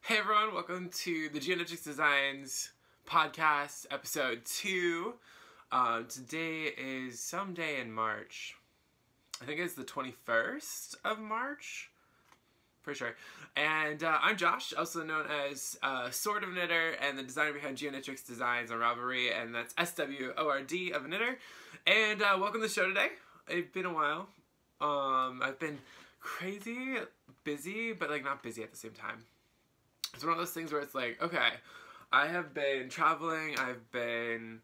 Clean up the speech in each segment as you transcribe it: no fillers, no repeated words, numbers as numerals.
Hey everyone, welcome to the Geoknittrix Designs podcast, episode 2. Today is some day in March. I think it's the 21st of March. Pretty sure. And I'm Josh, also known as Sword of Knitter and the designer behind Geoknittrix Designs on Ravelry, and that's SWORD of a Knitter. And welcome to the show today. It's been a while. I've been crazy busy, but like not busy at the same time. It's one of those things where it's like, okay, I have been traveling, I've been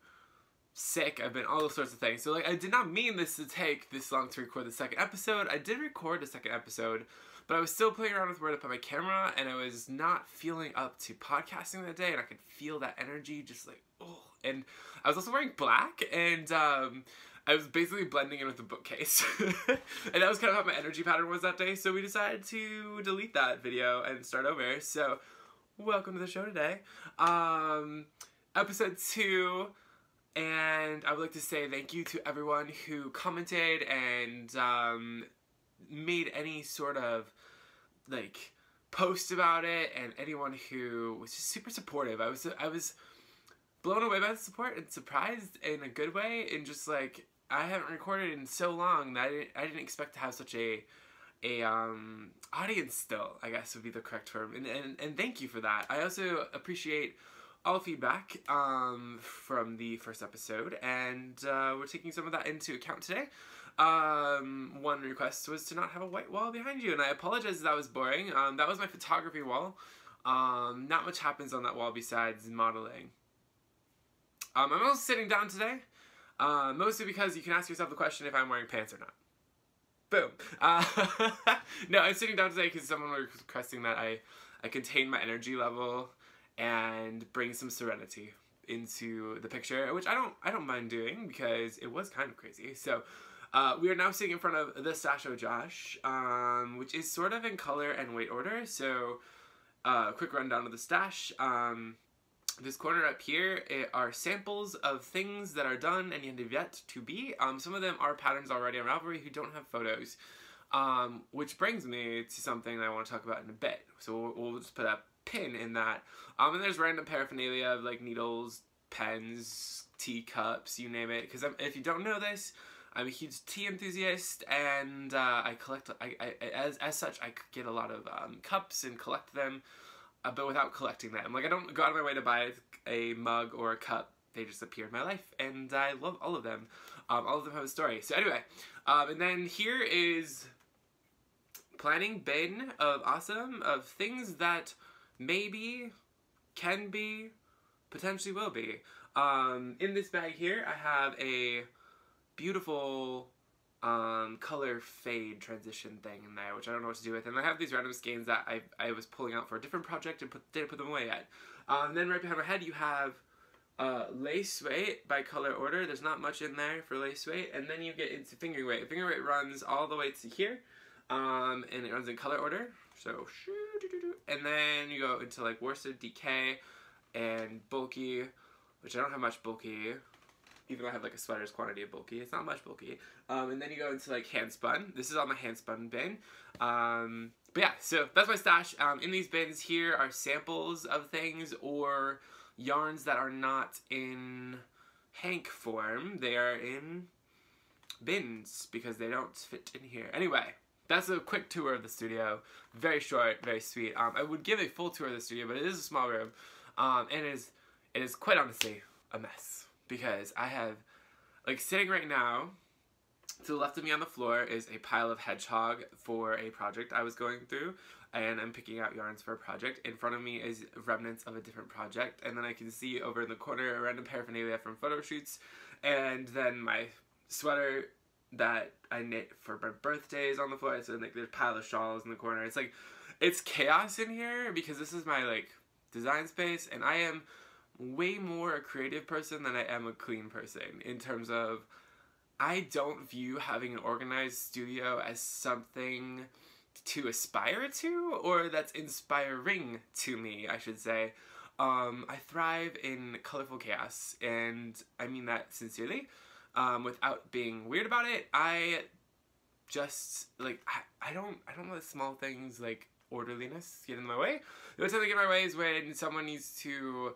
sick, I've been all those sorts of things. So like, I did not mean this to take this long to record the second episode. I did record the second episode, but I was still playing around with where to put my camera, and I was not feeling up to podcasting that day, and I could feel that energy just like, oh. And I was also wearing black, and I was basically blending in with the bookcase. And that was kind of how my energy pattern was that day, so we decided to delete that video and start over. So welcome to the show today. Episode 2, and I would like to say thank you to everyone who commented and made any sort of like post about it, and anyone who was just super supportive. I was blown away by the support and surprised in a good way, and just like, I haven't recorded in so long that I didn't expect to have such a audience still, I guess would be the correct term, and thank you for that. I also appreciate all feedback from the first episode, and we're taking some of that into account today. One request was to not have a white wall behind you, and I apologize if that was boring. That was my photography wall. Not much happens on that wall besides modeling. I'm also sitting down today, mostly because you can ask yourself the question if I'm wearing pants or not. Boom. No, I'm sitting down today because someone was requesting that I contain my energy level and bring some serenity into the picture, which I don't mind doing because it was kind of crazy. So we are now sitting in front of the Stash of Josh, which is sort of in color and weight order. So quick rundown of the stash. This corner up here are samples of things that are done and have yet to be. Some of them are patterns already on Ravelry who don't have photos, which brings me to something that I want to talk about in a bit. So we'll just put a pin in that. And there's random paraphernalia of like needles, pens, teacups, you name it. Because if you don't know this, I'm a huge tea enthusiast, and I collect. As such, I get a lot of cups and collect them. But without collecting them. Like, I don't go out of my way to buy a mug or a cup. They just appear in my life, and I love all of them. All of them have a story. So anyway, and then here is planning bin of awesome, of things that maybe, can be, potentially will be. In this bag here, I have a beautiful color fade transition thing in there, which I don't know what to do with, and I have these random skeins that I was pulling out for a different project and didn't put them away yet. And then right behind my head you have lace weight by color order. There's not much in there for lace weight, and then you get into fingering weight. Fingering weight runs all the way to here, and it runs in color order. So, and then you go into like worsted, decay, and bulky, which I don't have much bulky. Even though I have like a sweater's quantity of bulky, it's not much bulky. And then you go into like hand spun. This is all my hand spun bin. But yeah, so that's my stash. In these bins here are samples of things or yarns that are not in hank form. They are in bins because they don't fit in here. Anyway, that's a quick tour of the studio. Very short, very sweet. I would give a full tour of the studio, but it is a small room. And it is quite honestly a mess. Because I have, like, sitting right now, to the left of me on the floor is a pile of hedgehog for a project I was going through, and I'm picking out yarns for a project. In front of me is remnants of a different project, and then I can see over in the corner a random paraphernalia from photo shoots, and then my sweater that I knit for my birthday is on the floor, so like there's a pile of shawls in the corner. It's like, it's chaos in here because this is my, like, design space, and I am way more a creative person than I am a clean person, in terms of I don't view having an organized studio as something to aspire to, or that's inspiring to me, I should say. I thrive in colorful chaos, and I mean that sincerely, without being weird about it. I just, like, I don't let small things, like, orderliness get in my way. The only time they get in my way is when someone needs to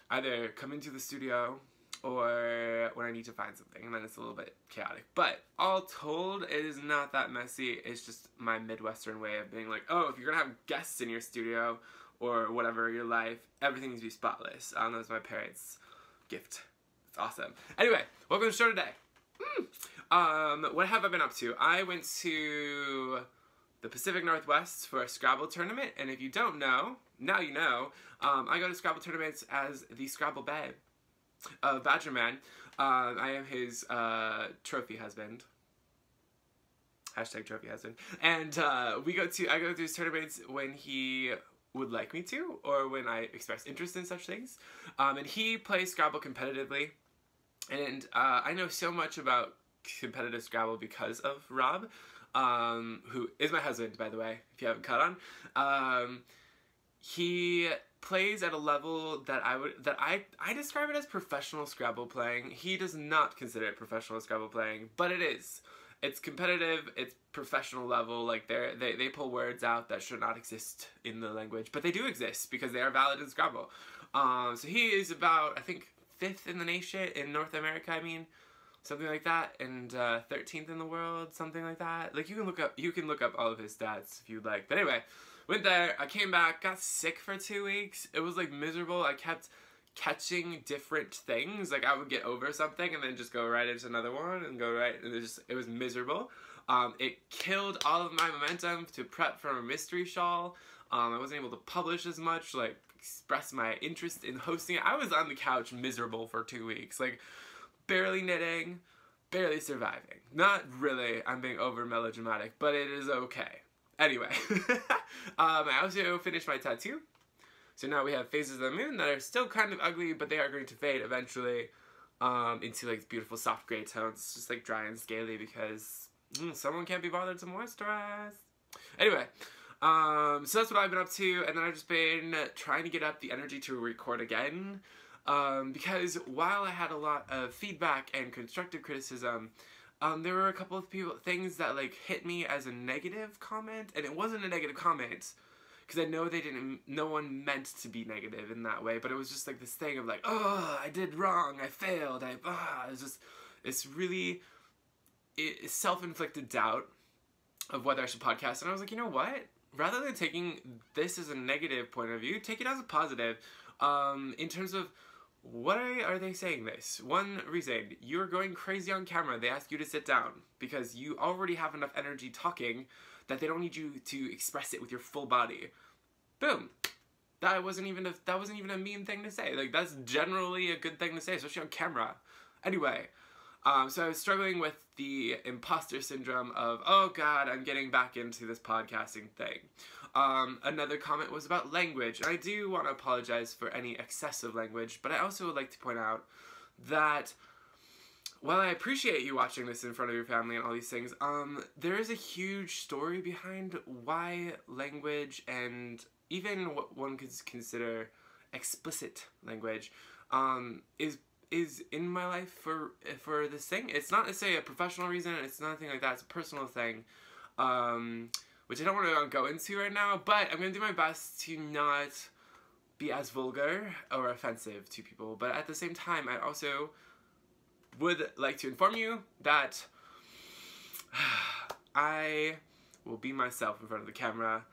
either come into the studio or when I need to find something, and then it's a little bit chaotic. But all told, it is not that messy. It's just my Midwestern way of being like, oh, if you're gonna have guests in your studio or whatever, your life, everything needs to be spotless. That was my parents' gift. It's awesome. Anyway, welcome to the show today. What have I been up to? I went to the Pacific Northwest for a Scrabble tournament, and if you don't know, now you know. I go to Scrabble tournaments as the Scrabble babe. Badger Man. I am his trophy husband. Hashtag trophy husband. And I go to his tournaments when he would like me to, or when I express interest in such things. And he plays Scrabble competitively. And I know so much about competitive Scrabble because of Rob, who is my husband, by the way, if you haven't caught on. He plays at a level that I describe it as professional Scrabble playing. He does not consider it professional Scrabble playing, but it is. It's competitive, it's professional level, like they pull words out that should not exist in the language, but they do exist because they are valid in Scrabble. So he is about, I think, 5th in the nation, in North America, I mean, something like that, and 13th in the world, something like that. Like, you can look up all of his stats if you'd like. But anyway, went there, I came back, got sick for 2 weeks. It was like miserable. I kept catching different things. Like, I would get over something and then just go right into another one and go right, and it was miserable. It killed all of my momentum to prep for a mystery shawl. I wasn't able to publish as much, like express my interest in hosting it. I was on the couch miserable for 2 weeks, like barely knitting, barely surviving. Not really, I'm being over melodramatic, but it is okay. Anyway, I also finished my tattoo. So now we have phases of the moon that are still kind of ugly, but they are going to fade eventually into like beautiful soft gray tones. It's just like dry and scaly because someone can't be bothered to moisturize. Anyway, so that's what I've been up to, and then I've just been trying to get up the energy to record again. Because while I had a lot of feedback and constructive criticism, there were a couple of things that like hit me as a negative comment, and it wasn't a negative comment. Because I know no one meant to be negative in that way, but it was just like this thing of like, oh, I did wrong, I failed, it's really self-inflicted doubt of whether I should podcast. And I was like, you know what? Rather than taking this as a negative point of view, take it as a positive. In terms of, why are they saying this? One reason, you're going crazy on camera. They ask you to sit down because you already have enough energy talking that they don't need you to express it with your full body. Boom. That wasn't even a mean thing to say. Like, that's generally a good thing to say, especially on camera. Anyway, so I was struggling with the imposter syndrome of, oh god, I'm getting back into this podcasting thing. Another comment was about language, and I do want to apologize for any excessive language, but I also would like to point out that while I appreciate you watching this in front of your family and all these things, there is a huge story behind why language, and even what one could consider explicit language, is in my life for this thing. It's not necessarily a professional reason, it's nothing like that, it's a personal thing, which I don't want to go into right now, but I'm going to do my best to not be as vulgar or offensive to people, but at the same time, I also would like to inform you that I will be myself in front of the camera,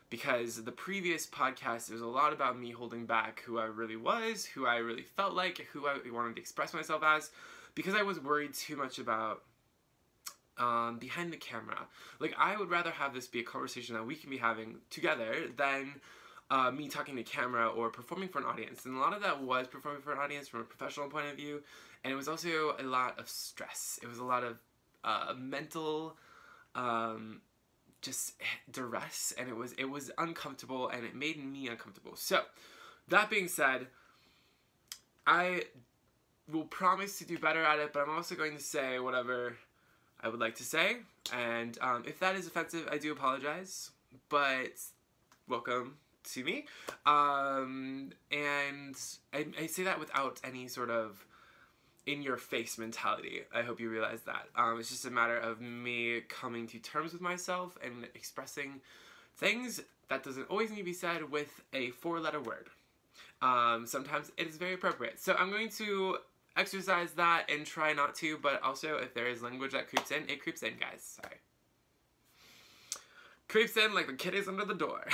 because the previous podcast, it was a lot about me holding back who I really was, who I really felt like, who I wanted to express myself as, because I was worried too much about behind the camera. Like, I would rather have this be a conversation that we can be having together than me talking to camera or performing for an audience. And a lot of that was performing for an audience from a professional point of view, and it was also a lot of stress. It was a lot of mental just duress, and it was uncomfortable, and it made me uncomfortable. So, that being said, I will promise to do better at it, but I'm also going to say whatever I would like to say, and if that is offensive, I do apologize, but welcome to me. And I say that without any sort of in-your-face mentality. I hope you realize that. It's just a matter of me coming to terms with myself and expressing things that doesn't always need to be said with a 4-letter word. Sometimes it is very appropriate. So I'm going to exercise that and try not to, but also if there is language that creeps in, it creeps in, guys. Sorry. Creeps in like the kitties under the door.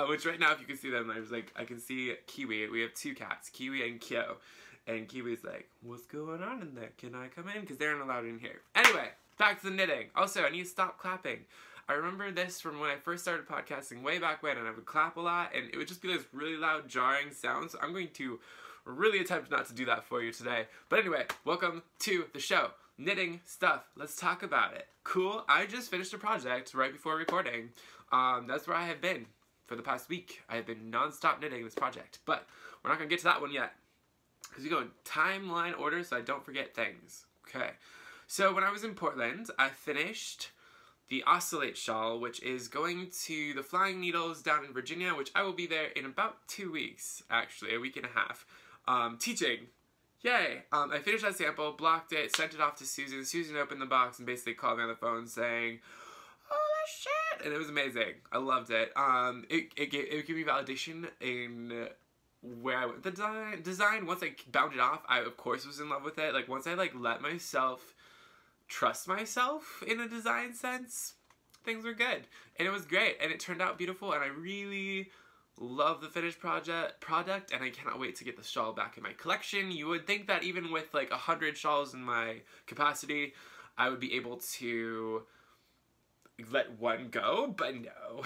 Which right now, if you can see them, I can see Kiwi. We have 2 cats, Kiwi and Kyo. And Kiwi's like, what's going on in there? Can I come in? Because they're not allowed in here. Anyway, back to the knitting. Also, I need to stop clapping. I remember this from when I first started podcasting way back when, and I would clap a lot, and it would just be this really loud, jarring sound. So I'm going to really attempt not to do that for you today. But anyway, welcome to the show. Knitting stuff. Let's talk about it. Cool. I just finished a project right before recording. That's where I have been for the past week. I have been non-stop knitting this project, but we're not going to get to that one yet, because we go in timeline order so I don't forget things. Okay. So when I was in Portland, I finished the Oscillate Shawl, which is going to the Flying Needles down in Virginia, which I will be there in about 2 weeks, actually, a week and a half, teaching. Yay! I finished that sample, blocked it, sent it off to Susan. Susan opened the box and basically called me on the phone saying, "Holy shit!" And it was amazing. I loved it. It gave me validation in where I went with the design. Once I bound it off, I of course was in love with it. Like once I let myself trust myself in a design sense, things were good. And it was great. And it turned out beautiful, and I really love the finished product, and I cannot wait to get the shawl back in my collection. You would think that even with like 100 shawls in my capacity, I would be able to let one go, but no.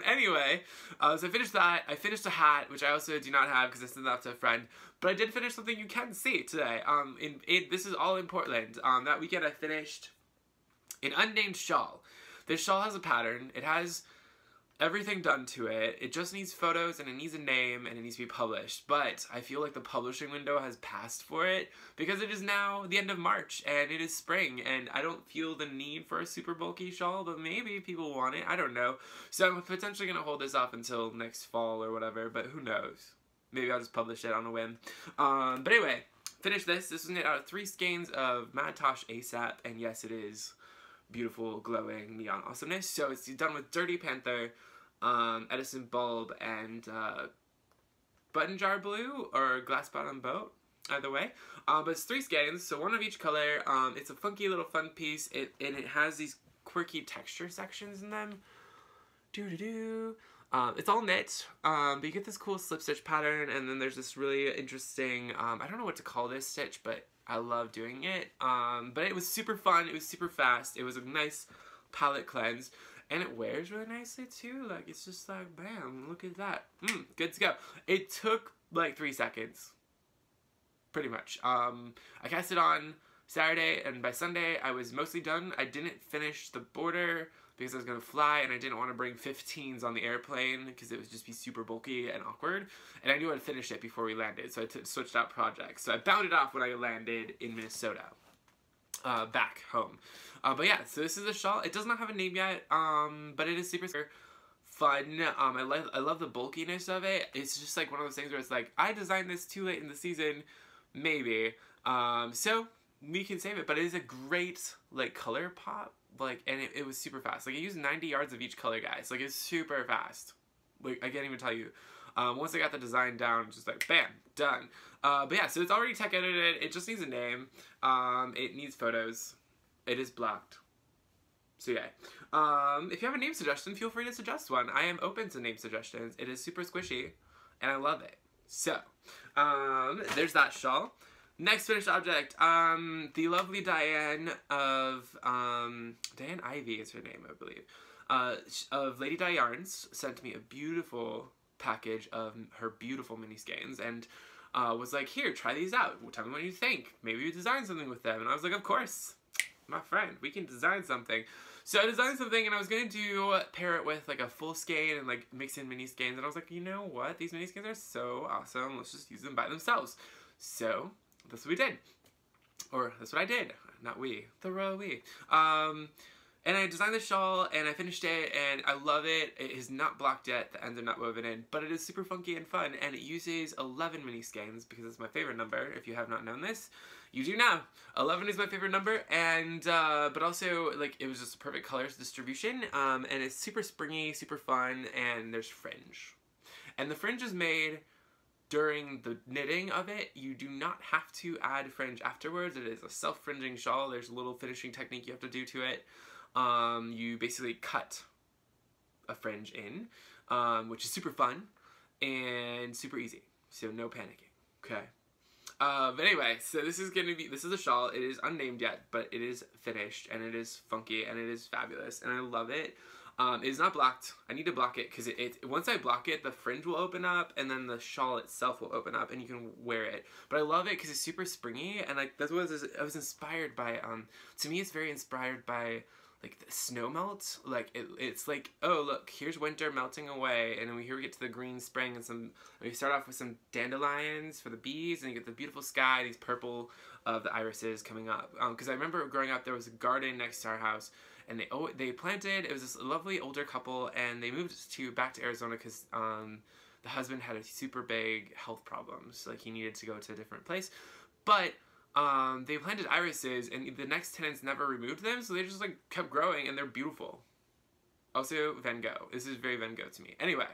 Anyway, so I finished that. I finished a hat, which I also do not have because I sent that to a friend, but I did finish something you can see today. This is all in Portland. That weekend I finished an unnamed shawl. This shawl has a pattern. It has everything done to it. It just needs photos, and it needs a name, and it needs to be published. But I feel like the publishing window has passed for it because it is now the end of March and it is spring, and I don't feel the need for a super bulky shawl, but maybe people want it. I don't know. So I'm potentially going to hold this off until next fall or whatever, but who knows? Maybe I'll just publish it on a whim. But anyway, finish this. This was knit out of 3 skeins of Mad Tosh ASAP, and yes, it is beautiful, glowing neon awesomeness. So it's done with Dirty Panther, Edison Bulb, and Button Jar Blue or Glass Bottom Boat, either way. But it's 3 skeins, so 1 of each color. It's a funky little fun piece, and it has these quirky texture sections in them. It's all knit, but you get this cool slip stitch pattern, and then there's this really interesting, I don't know what to call this stitch, but I love doing it. But it was super fun, it was super fast, it was a nice palette cleanse. And it wears really nicely too. Like, it's just like, bam, look at that. Good to go. It took like 3 seconds. Pretty much. I cast it on Saturday, and by Sunday I was mostly done. I didn't finish the border because I was going to fly, and I didn't want to bring 15s on the airplane because it would just be super bulky and awkward. And I knew I'd finish it before we landed, so I switched out projects. So I bound it off when I landed in Minnesota. Back home. But yeah, so this is a shawl. It does not have a name yet, but it is super fun. I love the bulkiness of it. It's just like one of those things where it's like, I designed this too late in the season, maybe. So we can save it, but it is a great like color pop, like, and it was super fast. Like, I used 90 yards of each color, guys. Like, it's super fast. Like, I can't even tell you. Once I got the design down, just like, bam, done. But yeah, so it's already tech edited. It just needs a name. It needs photos. It is blocked. So yeah. If you have a name suggestion, feel free to suggest one. I am open to name suggestions. It is super squishy, and I love it. So, there's that shawl. Next finished object, the lovely Diane of, Diane Ivy is her name, I believe, of Lady Di Yarns, sent me a beautiful package of her beautiful mini skeins, and was like, here, try these out. Tell me what you think. Maybe you design something with them. And I was like, of course, my friend, we can design something. So I designed something, and I was going to pair it with like a full skein and like mix in mini skeins, and I was like, you know what? These mini skeins are so awesome. Let's just use them by themselves. So that's what we did. Or that's what I did. Not we. The royal we. And I designed the shawl, and I finished it, and I love it. It is not blocked yet, the ends are not woven in, but it is super funky and fun, and it uses 11 mini skeins, because it's my favorite number, if you have not known this. you do now. 11 is my favorite number, and but also like it was just a perfect colors distribution, and it's super springy, super fun, and there's fringe, and the fringe is made during the knitting of it. You do not have to add fringe afterwards. It is a self-fringing shawl. There's a little finishing technique you have to do to it. You basically cut a fringe in, which is super fun and super easy, so no panicking, okay? But anyway, so this is a shawl. It is unnamed yet, but it is finished, and it is funky, and it is fabulous, and I love it. It is not blocked. I need to block it, because once I block it, the fringe will open up, and then the shawl itself will open up, and you can wear it. But I love it because it's super springy, and like that's what I was inspired by. To me, it's very inspired by like the snow melt. Like it's like, oh look, here's winter melting away, and then here we get to the green spring, and we start off with some dandelions for the bees, and you get the beautiful sky, these purple of the irises coming up. Because I remember growing up, there was a garden next to our house, and they planted. It was this lovely older couple, and they moved back to Arizona because the husband had a super big health problems. Like he needed to go to a different place, but they planted irises, and the next tenants never removed them, so they just like kept growing, and they're beautiful. Also, Van Gogh. This is very Van Gogh to me. Anyway,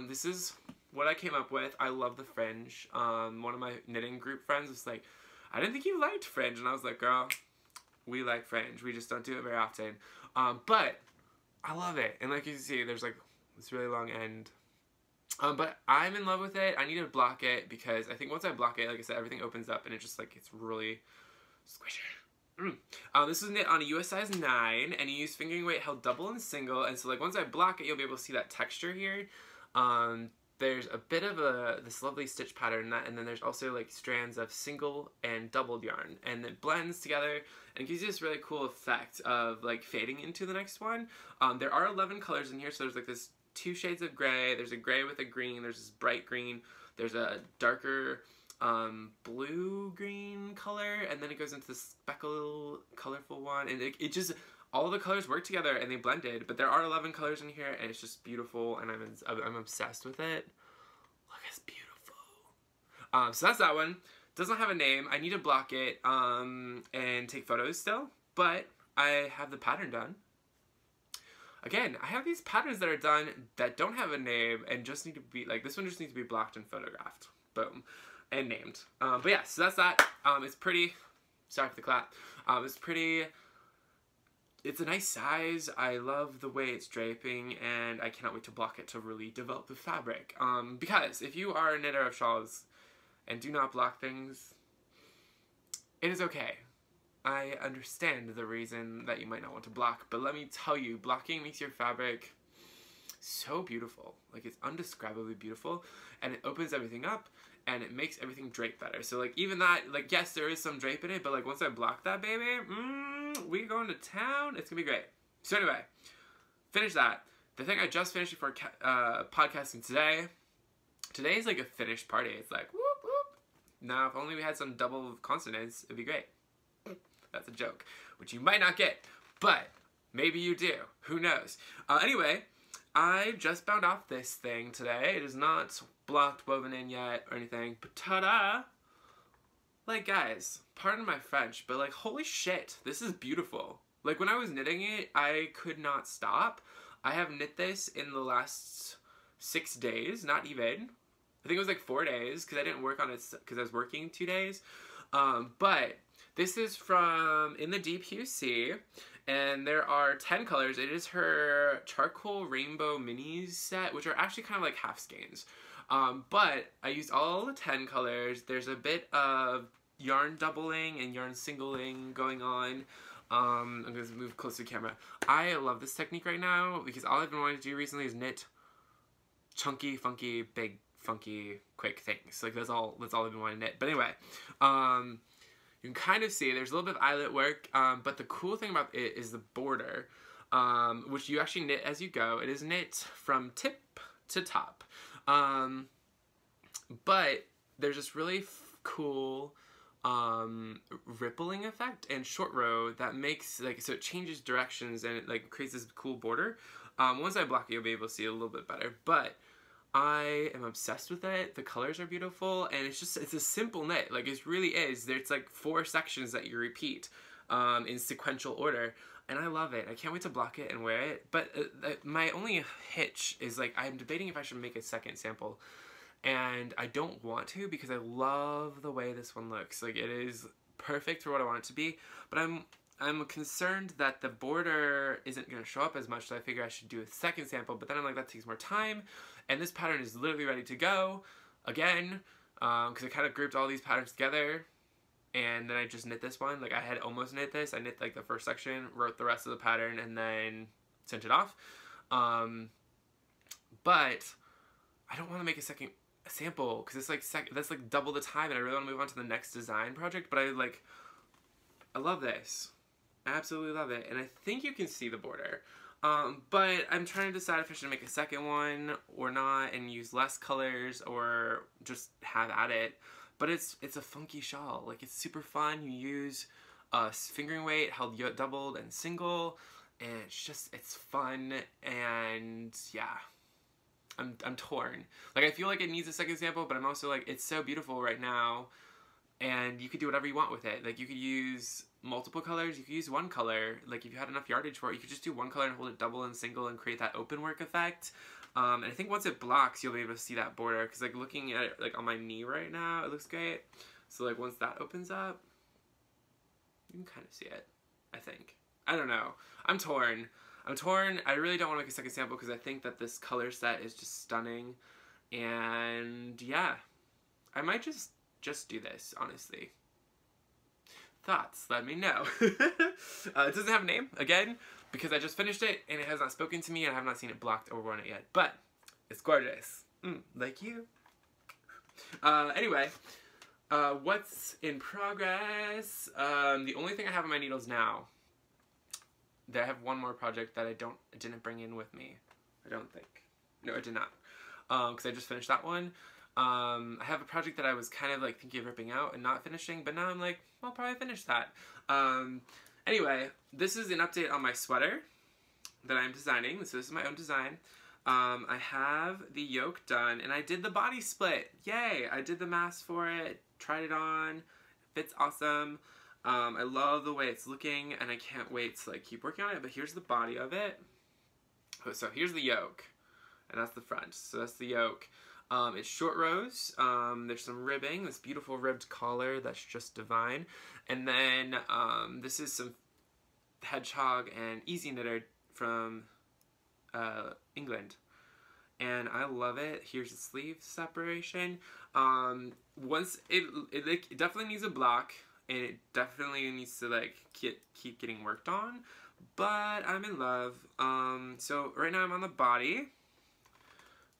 this is what I came up with. I love the fringe. One of my knitting group friends was like, I didn't think you liked fringe, and I was like, girl, we like fringe. We just don't do it very often. But I love it, and like you can see, there's like this really long end. But I'm in love with it. I need to block it because I think once I block it, like I said, everything opens up and it just like, it's really squishy. This is knit on a US size 9, and you use fingering weight held double and single, and so like once I block it, you'll be able to see that texture here. There's a bit of this lovely stitch pattern, and then there's also like strands of single and doubled yarn, and it blends together and gives you this really cool effect of like fading into the next one. There are 11 colors in here, so there's like this 2 shades of gray, there's a gray with a green, there's this bright green, there's a darker blue-green color, and then it goes into this speckle, colorful one, and it just, all the colors work together and they blended, but there are 11 colors in here, and it's just beautiful, and I'm obsessed with it. Look, it's beautiful. So that's that one. Doesn't have a name. I need to block it and take photos still, but I have the pattern done. Again, I have these patterns that are done that don't have a name and just need to be, like, this one just needs to be blocked and photographed. Boom. And named. But yeah, so that's that. It's pretty, sorry for the clap. It's a nice size. I love the way it's draping, and I cannot wait to block it to really develop the fabric. Because if you are a knitter of shawls and do not block things, it is okay. I understand the reason that you might not want to block, but let me tell you, blocking makes your fabric so beautiful. Like, it's indescribably beautiful, and it opens everything up, and it makes everything drape better. So, like, even that, like, yes, there is some drape in it, but, like, once I block that baby, we going to town. It's gonna be great. So, anyway, finish that. The thing I just finished before podcasting today is, like, a finished party. It's like, whoop, whoop. Now, if only we had some double consonants, it'd be great. That's a joke, which you might not get, but maybe you do. Who knows? Anyway, I just bound off this thing today. It is not blocked, woven in yet, or anything, but ta-da! Like, guys, pardon my French, but like, holy shit, this is beautiful. Like, when I was knitting it, I could not stop. I have knit this in the last 6 days, not even. I think it was like 4 days, because I didn't work on it, because I was working 2 days. But this is from In the Deep QC, and there are 10 colors. It is her Charcoal Rainbow Minis set, which are actually kind of like half skeins. But I used all the 10 colors. There's a bit of yarn doubling and yarn singling going on. I'm going to move close to the camera. I love this technique right now, because all I've been wanting to do recently is knit chunky, funky, big, funky, quick things. Like, that's all I've been wanting to knit. But anyway, you can kind of see there's a little bit of eyelet work, but the cool thing about it is the border, which you actually knit as you go. It is knit from tip to top, but there's this really cool rippling effect and short row that makes, like, so it changes directions and it like creates this cool border. Once I block it, you'll be able to see it a little bit better, but I am obsessed with it. The colors are beautiful, and it's a simple knit. Like, it really is. There's like 4 sections that you repeat in sequential order, and I love it. I can't wait to block it and wear it. But my only hitch is, like, I'm debating if I should make a second sample, and I don't want to because I love the way this one looks. Like, it is perfect for what I want it to be, but I'm concerned that the border isn't going to show up as much, so I figure I should do a second sample, but then I'm like, that takes more time, and this pattern is literally ready to go again, because I kind of grouped all these patterns together, and then I just knit this one. Like, I had almost knit this. I knit like the first section, wrote the rest of the pattern, and then sent it off. But I don't want to make a second sample because it's like that's like double the time, and I really want to move on to the next design project. But I love this. I absolutely love it, and I think you can see the border. But I'm trying to decide if I should make a second one or not, and use less colors or just have at it. But it's a funky shawl. Like, it's super fun. You use fingering weight, held doubled and single, and it's fun, and yeah. I'm torn. Like, I feel like it needs a second sample, but I'm also like, it's so beautiful right now, and you could do whatever you want with it. Like, you could use multiple colors, you could use one color. Like, if you had enough yardage for it, you could just do one color and hold it double and single and create that open work effect. And I think once it blocks, you'll be able to see that border, because, like, looking at it, like, on my knee right now, it looks great. So, like, once that opens up, you can kind of see it, I think. I don't know. I'm torn. I really don't want to make a second sample because I think that this color set is just stunning. And yeah, I might just do this, honestly. Thoughts? Let me know. It doesn't have a name, again, because I just finished it and it has not spoken to me and I have not seen it blocked or worn it yet. But it's gorgeous. Like you. Anyway, what's in progress? The only thing I have on my needles now, I have one more project that I didn't bring in with me. I don't think. No, I did not. Because I just finished that one. I have a project that I was kind of like thinking of ripping out and not finishing, but now I'm like, I'll probably finish that. Anyway, this is an update on my sweater that I'm designing. So this is my own design. I have the yoke done, and I did the body split. Yay! I did the mask for it, tried it on, fits awesome. I love the way it's looking, and I can't wait to like keep working on it, but here's the body of it. Oh, so here's the yoke, and that's the front. So that's the yoke. It's short rows. There's some ribbing, this beautiful ribbed collar that's just divine. And then this is some hedgehog and easy knitter from England. And I love it. Here's the sleeve separation. Once it definitely needs a block, and it definitely needs to like keep getting worked on, but I'm in love. So right now I'm on the body,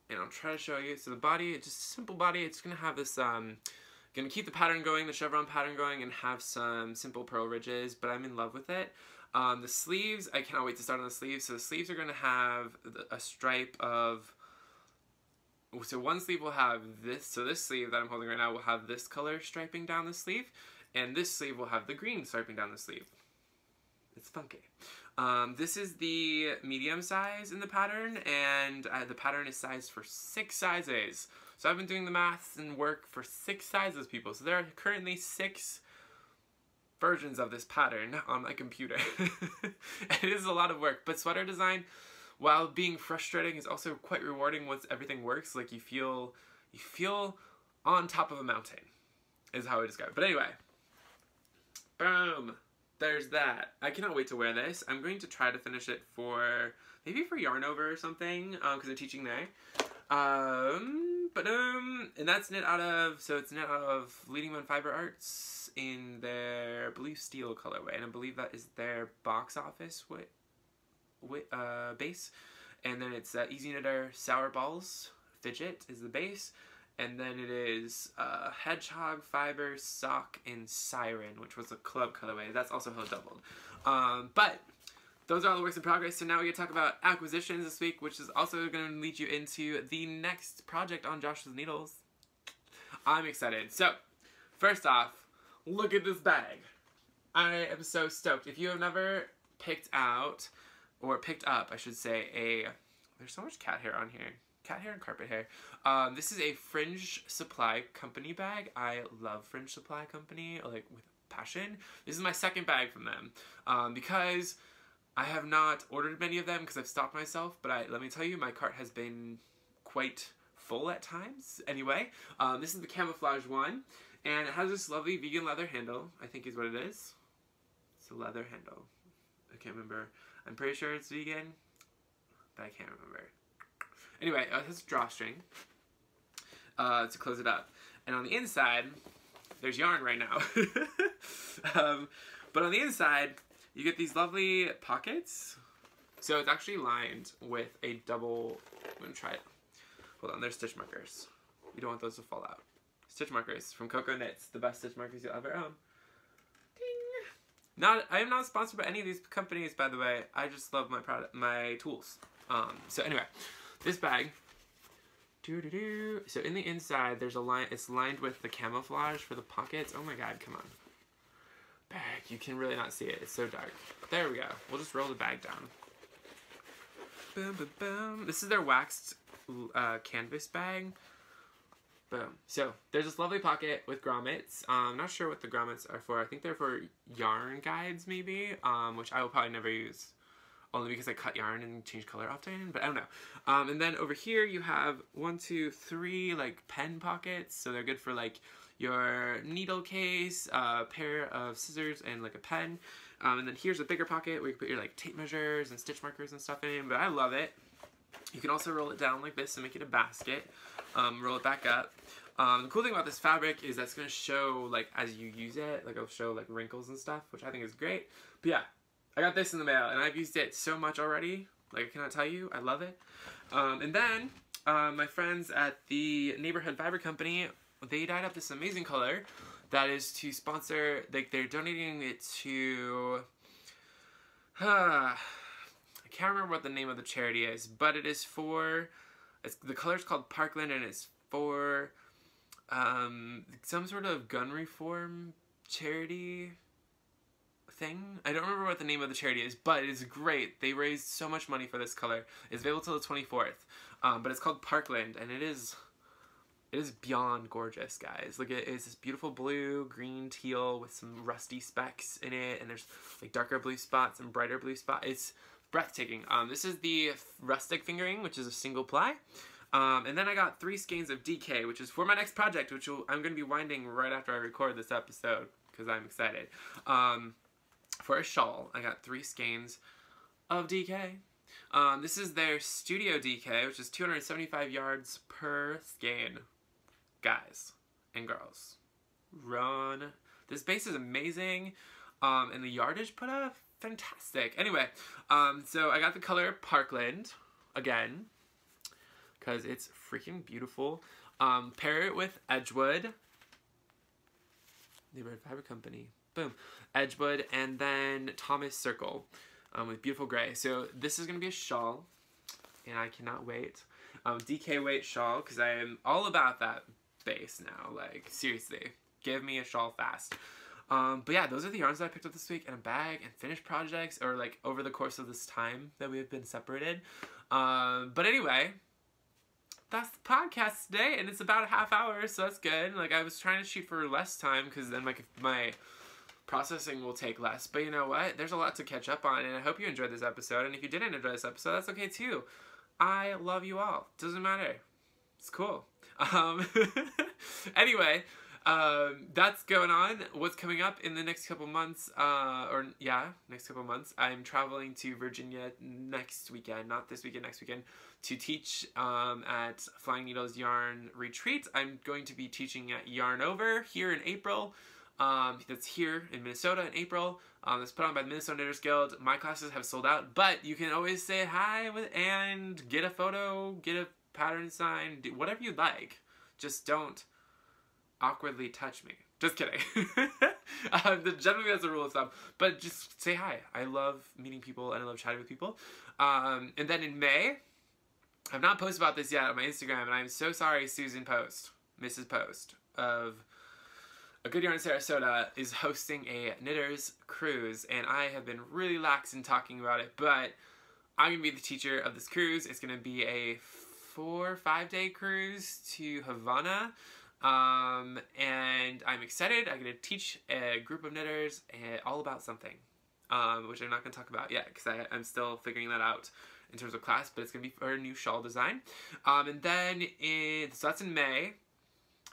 and I'll try to show you. So the body, it's just a simple body. It's gonna have this, gonna keep the pattern going, the chevron pattern going, and have some simple purl ridges, but I'm in love with it. The sleeves, I cannot wait to start on the sleeves. So the sleeves are gonna have a stripe of, so one sleeve will have this, so this sleeve that I'm holding right now will have this color striping down the sleeve, and this sleeve will have the green striping down the sleeve. It's funky. This is the medium size in the pattern, and the pattern is sized for 6 sizes. So I've been doing the maths and work for 6 sizes, people. So there are currently 6 versions of this pattern on my computer. It is a lot of work, but sweater design, while being frustrating, is also quite rewarding once everything works. Like, you feel on top of a mountain, is how I describe it. But anyway, boom, there's that. I cannot wait to wear this. I'm going to try to finish it for, maybe for Yarn Over or something, because I'm teaching there. And that's knit out of, so it's knit out of Leading Moon Fiber Arts in their, I believe, steel colorway, and I believe that is their box office base. And then it's Easy Knitter Sour Balls Fidget is the base. And then it is Hedgehog, Fiber, Sock, and Siren, which was a club colorway. That's also held doubled. But those are all the works in progress. So now we get to talk about acquisitions this week, which is also going to lead you into the next project on Josh's Needles. I'm excited. So, first off, look at this bag. I am so stoked. If you have never picked out, or picked up, I should say, there's so much cat hair on here. cat hair and carpet hair. This is a Fringe Supply Company bag. I love Fringe Supply Company, like, with passion. This is my second bag from them, because I have not ordered many of them because I've stopped myself, but let me tell you, my cart has been quite full at times. Anyway, this is the camouflage one, and it has this lovely vegan leather handle, I think is what it is. It's a leather handle. I can't remember. I'm pretty sure it's vegan, but I can't remember. Anyway, it has a drawstring to close it up. And on the inside, there's yarn right now. But on the inside, you get these lovely pockets. So it's actually lined with a double, I'm gonna try it. Hold on, there's stitch markers. You don't want those to fall out. Stitch markers from Coco Knits, the best stitch markers you'll ever own. I am not sponsored by any of these companies, by the way. I just love my product, my tools. So anyway, this bag. So in the inside, there's a line. It's lined with the camouflage for the pockets. Oh my god, come on. Bag. You can really not see it. It's so dark. There we go. We'll just roll the bag down. Boom, boom, boom. This is their waxed canvas bag. Boom. So there's this lovely pocket with grommets. I'm not sure what the grommets are for. I think they're for yarn guides, maybe, which I will probably never use, only because I cut yarn and change color often, but I don't know. And then over here you have 1, 2, 3 like pen pockets, so they're good for like your needle case, a pair of scissors, and like a pen. And then here's a bigger pocket where you can put your like tape measures and stitch markers and stuff in, but I love it. You can also roll it down like this and make it a basket. Roll it back up. The cool thing about this fabric is that's going to show, like, as you use it, like, it'll show, like, wrinkles and stuff, which I think is great. But yeah, I got this in the mail, and I've used it so much already. Like, I cannot tell you. I love it. And then, my friends at the Neighborhood Fabric Company, they dyed up this amazing color that is to sponsor, like, they're donating it to, I can't remember what the name of the charity is, but it is for, the color's called Parkland, and it's for some sort of gun reform charity thing. I don't remember what the name of the charity is, but it is great. They raised so much money for this color. It's available till the 24th, but it's called Parkland, and it is beyond gorgeous, guys. Like, it is this beautiful blue, green, teal with some rusty specks in it, and there's like darker blue spots and brighter blue spots. It's breathtaking. This is the rustic fingering, which is a single ply. And then I got 3 skeins of DK, which is for my next project, which I'm going to be winding right after I record this episode, because I'm excited. For a shawl, I got 3 skeins of DK. This is their Studio DK, which is 275 yards per skein. Guys and girls, run. This base is amazing, and the yardage put up, fantastic. Anyway, so I got the color Parkland, again, because it's freaking beautiful. Pair it with Edgewood, Neighborhood Fabric Company, boom, Edgewood, and then Thomas Circle, with beautiful gray. So this is going to be a shawl, and I cannot wait. DK weight shawl, because I am all about that base now, like, seriously, give me a shawl fast. But yeah, those are the yarns that I picked up this week in a bag and finished projects, or like over the course of this time that we have been separated. But anyway, that's the podcast today, and it's about a half hour, so that's good. Like, I was trying to shoot for less time, because then like my processing will take less. But you know what? There's a lot to catch up on, and I hope you enjoyed this episode. And if you didn't enjoy this episode, that's okay too. I love you all. Doesn't matter. It's cool. Anyway, that's going on. What's coming up in the next couple months, next couple months, I'm traveling to Virginia next weekend, not this weekend, next weekend, to teach at Flying Needles Yarn Retreat. I'm going to be teaching at Yarn Over here in April. That's here in Minnesota in April. That's put on by the Minnesota Knitters Guild. My classes have sold out, but you can always say hi and get a photo, get a pattern sign, do whatever you like. Just don't awkwardly touch me. Just kidding. Generally that's a rule of thumb, but just say hi. I love meeting people and I love chatting with people. And then in May, I've not posted about this yet on my Instagram, and I'm so sorry, Susan Post, Mrs. Post of A Good Yarn in Sarasota, is hosting a Knitters cruise, and I have been really lax in talking about it, but I'm going to be the teacher of this cruise. It's going to be a 4-5 day cruise to Havana. And I'm excited. I'm going to teach a group of knitters all about something, which I'm not going to talk about yet because I'm still figuring that out in terms of class, but it's going to be for a new shawl design. And then so that's in May.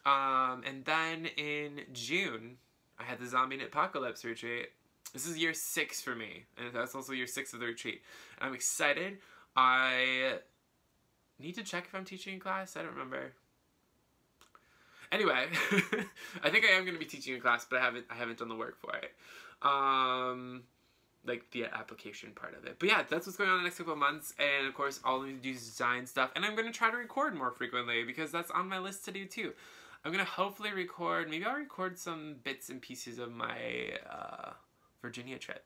And then in June, I had the Zombie Knit Apocalypse retreat. This is year 6 for me, and that's also year 6 of the retreat. And I'm excited. I need to check if I'm teaching in class. I don't remember. Anyway, I think I am going to be teaching in class, but I haven't done the work for it. Like the application part of it. But yeah, that's what's going on in the next couple of months. And of course, all I'm going to do is design stuff. And I'm going to try to record more frequently because that's on my list to do too. I'm going to hopefully record, maybe I'll record some bits and pieces of my Virginia trip.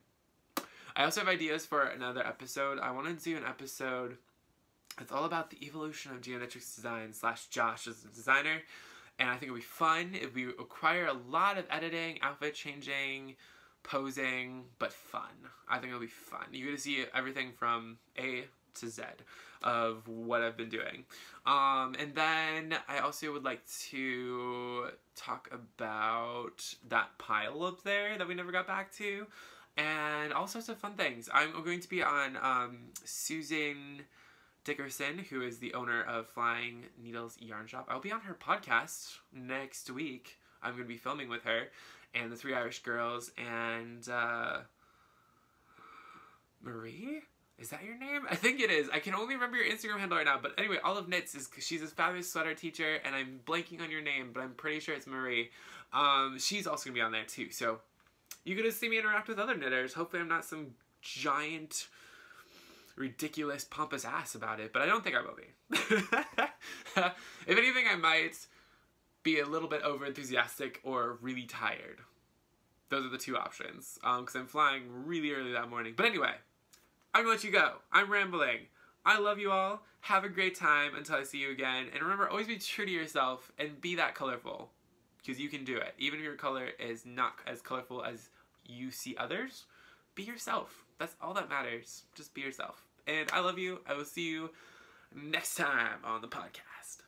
I also have ideas for another episode. I want to do an episode that's all about the evolution of geoknittrix design / Josh as a designer. And I think it'll be fun. It will require a lot of editing, outfit changing, posing, but fun. I think it'll be fun. You're going to see everything from A to Z of what I've been doing. And then I also would like to talk about that pile up there that we never got back to. And all sorts of fun things. I'm going to be on Susan Dickerson, who is the owner of Flying Needles Yarn Shop. I'll be on her podcast next week. I'm going to be filming with her and the 3 Irish girls and Marie? Is that your name? I think it is. I can only remember your Instagram handle right now. But anyway, Olive Knits is she's a fabulous sweater teacher, and I'm blanking on your name, but I'm pretty sure it's Marie. She's also going to be on there too. So you're going to see me interact with other knitters. Hopefully I'm not some giant, ridiculous, pompous ass about it, but I don't think I will be. If anything, I might be a little bit overenthusiastic or really tired. Those are the 2 options, because I'm flying really early that morning. But anyway, I'm gonna let you go. I'm rambling. I love you all. Have a great time until I see you again. And remember, always be true to yourself and be that colorful, because you can do it. Even if your color is not as colorful as you see others, be yourself. That's all that matters. Just be yourself. And I love you. I will see you next time on the podcast.